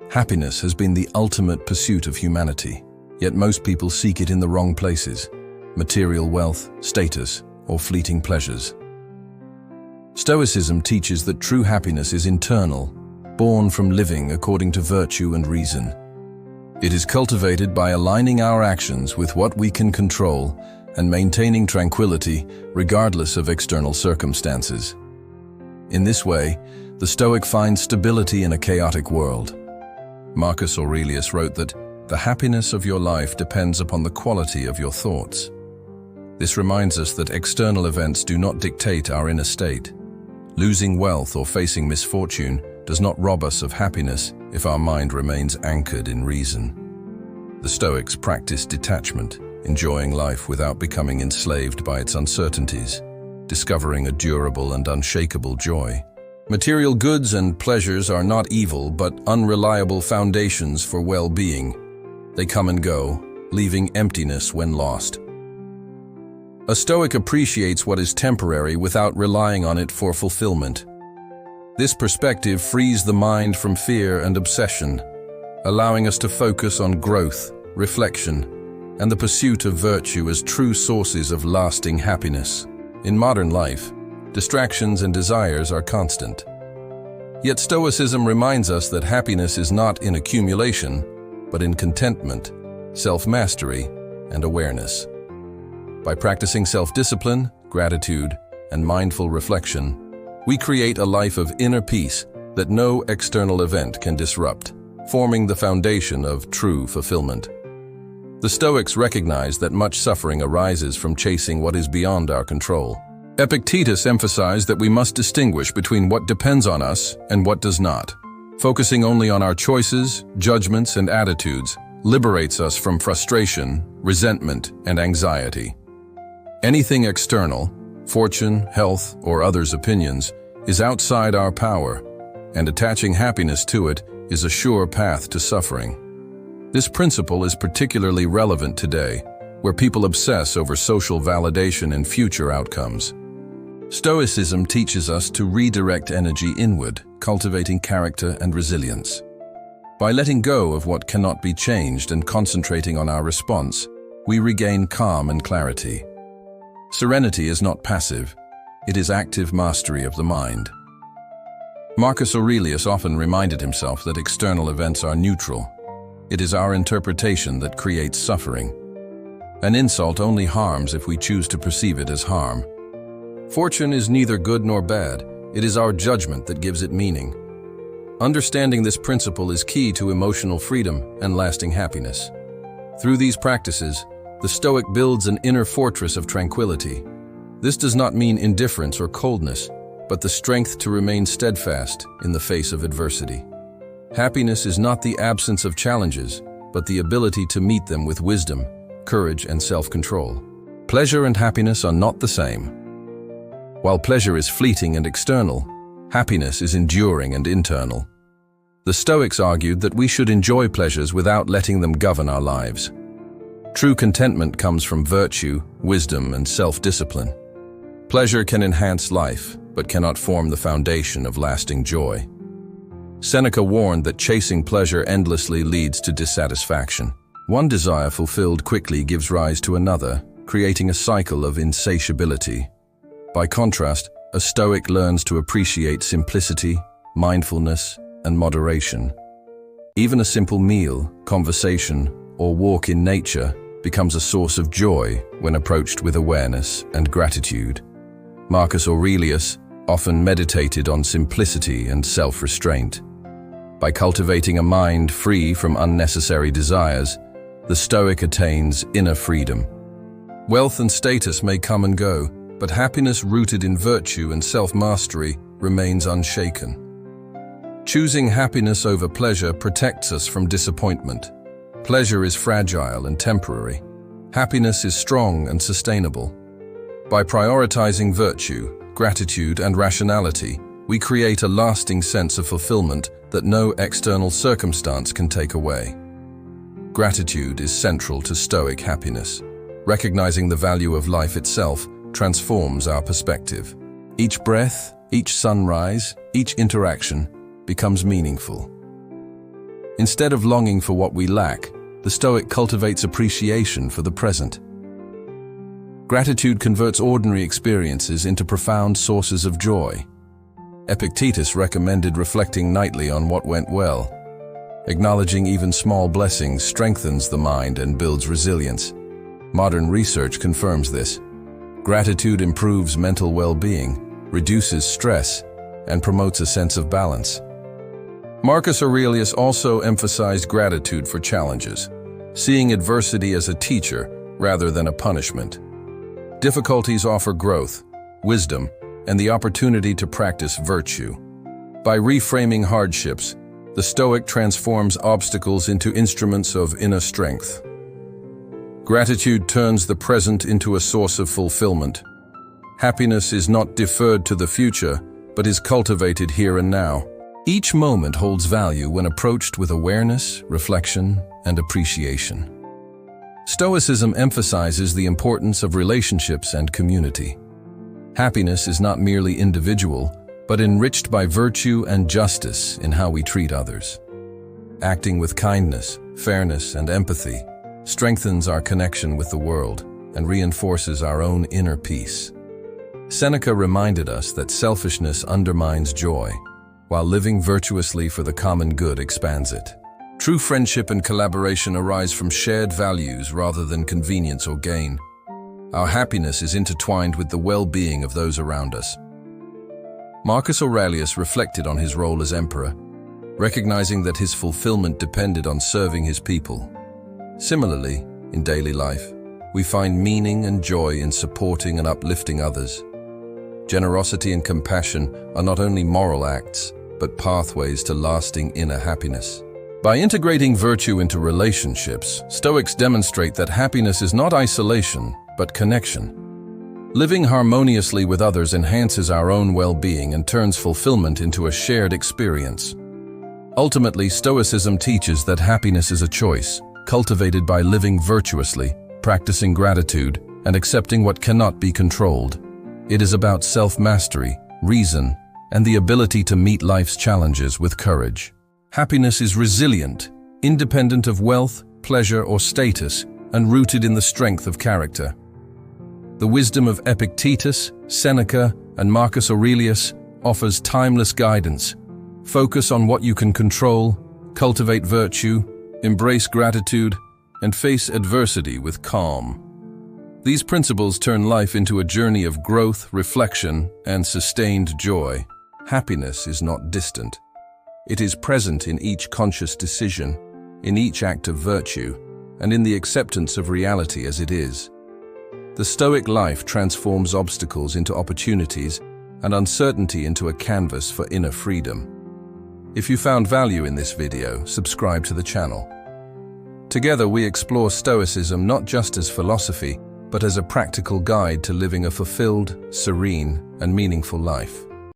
Happiness has been the ultimate pursuit of humanity, yet most people seek it in the wrong places: material wealth, status, or fleeting pleasures. Stoicism teaches that true happiness is internal, born from living according to virtue and reason. It is cultivated by aligning our actions with what we can control and maintaining tranquility regardless of external circumstances. In this way, the Stoic finds stability in a chaotic world. Marcus Aurelius wrote that the happiness of your life depends upon the quality of your thoughts. This reminds us that external events do not dictate our inner state. Losing wealth or facing misfortune does not rob us of happiness if our mind remains anchored in reason. The Stoics practice detachment, enjoying life without becoming enslaved by its uncertainties, discovering a durable and unshakable joy. Material goods and pleasures are not evil, but unreliable foundations for well-being. They come and go, leaving emptiness when lost. A Stoic appreciates what is temporary without relying on it for fulfillment. This perspective frees the mind from fear and obsession, allowing us to focus on growth, reflection, and the pursuit of virtue as true sources of lasting happiness. In modern life, distractions and desires are constant. Yet Stoicism reminds us that happiness is not in accumulation, but in contentment, self-mastery, and awareness. By practicing self-discipline, gratitude, and mindful reflection, we create a life of inner peace that no external event can disrupt, forming the foundation of true fulfillment. The Stoics recognize that much suffering arises from chasing what is beyond our control. Epictetus emphasized that we must distinguish between what depends on us and what does not. Focusing only on our choices, judgments, and attitudes liberates us from frustration, resentment, and anxiety. Anything external, fortune, health, or others' opinions, is outside our power, and attaching happiness to it is a sure path to suffering. This principle is particularly relevant today, where people obsess over social validation and future outcomes. Stoicism teaches us to redirect energy inward, cultivating character and resilience. By letting go of what cannot be changed and concentrating on our response, we regain calm and clarity. Serenity is not passive, it is active mastery of the mind. Marcus Aurelius often reminded himself that external events are neutral. It is our interpretation that creates suffering. An insult only harms if we choose to perceive it as harm. Fortune is neither good nor bad, it is our judgment that gives it meaning. Understanding this principle is key to emotional freedom and lasting happiness. Through these practices, the Stoic builds an inner fortress of tranquility. This does not mean indifference or coldness, but the strength to remain steadfast in the face of adversity. Happiness is not the absence of challenges, but the ability to meet them with wisdom, courage, and self-control. Pleasure and happiness are not the same. While pleasure is fleeting and external, happiness is enduring and internal. The Stoics argued that we should enjoy pleasures without letting them govern our lives. True contentment comes from virtue, wisdom, and self-discipline. Pleasure can enhance life, but cannot form the foundation of lasting joy. Seneca warned that chasing pleasure endlessly leads to dissatisfaction. One desire fulfilled quickly gives rise to another, creating a cycle of insatiability. By contrast, a Stoic learns to appreciate simplicity, mindfulness, and moderation. Even a simple meal, conversation, or walk in nature becomes a source of joy when approached with awareness and gratitude. Marcus Aurelius often meditated on simplicity and self-restraint. By cultivating a mind free from unnecessary desires, the Stoic attains inner freedom. Wealth and status may come and go, but happiness rooted in virtue and self-mastery remains unshaken. Choosing happiness over pleasure protects us from disappointment. Pleasure is fragile and temporary. Happiness is strong and sustainable. By prioritizing virtue, gratitude, and rationality, we create a lasting sense of fulfillment that no external circumstance can take away. Gratitude is central to Stoic happiness. Recognizing the value of life itself transforms our perspective. Each breath, each sunrise, each interaction becomes meaningful. Instead of longing for what we lack, the Stoic cultivates appreciation for the present. Gratitude converts ordinary experiences into profound sources of joy. Epictetus recommended reflecting nightly on what went well. Acknowledging even small blessings strengthens the mind and builds resilience. Modern research confirms this. Gratitude improves mental well-being, reduces stress, and promotes a sense of balance. Marcus Aurelius also emphasized gratitude for challenges, seeing adversity as a teacher rather than a punishment. Difficulties offer growth, wisdom, and the opportunity to practice virtue. By reframing hardships, the Stoic transforms obstacles into instruments of inner strength. Gratitude turns the present into a source of fulfillment. Happiness is not deferred to the future, but is cultivated here and now. Each moment holds value when approached with awareness, reflection, and appreciation. Stoicism emphasizes the importance of relationships and community. Happiness is not merely individual, but enriched by virtue and justice in how we treat others. Acting with kindness, fairness, and empathy strengthens our connection with the world and reinforces our own inner peace. Seneca reminded us that selfishness undermines joy, while living virtuously for the common good expands it. True friendship and collaboration arise from shared values rather than convenience or gain. Our happiness is intertwined with the well-being of those around us. Marcus Aurelius reflected on his role as emperor, recognizing that his fulfillment depended on serving his people. Similarly, in daily life, we find meaning and joy in supporting and uplifting others. Generosity and compassion are not only moral acts, but pathways to lasting inner happiness. By integrating virtue into relationships, Stoics demonstrate that happiness is not isolation, but connection. Living harmoniously with others enhances our own well-being and turns fulfillment into a shared experience. Ultimately, Stoicism teaches that happiness is a choice, cultivated by living virtuously, practicing gratitude, and accepting what cannot be controlled. It is about self-mastery, reason, and the ability to meet life's challenges with courage. Happiness is resilient, independent of wealth, pleasure, or status, and rooted in the strength of character. The wisdom of Epictetus, Seneca, and Marcus Aurelius offers timeless guidance. Focus on what you can control, cultivate virtue, embrace gratitude, and face adversity with calm. These principles turn life into a journey of growth, reflection, and sustained joy. Happiness is not distant. It is present in each conscious decision, in each act of virtue, and in the acceptance of reality as it is. The Stoic life transforms obstacles into opportunities and uncertainty into a canvas for inner freedom. If you found value in this video, subscribe to the channel. Together we explore Stoicism not just as philosophy, but as a practical guide to living a fulfilled, serene, and meaningful life.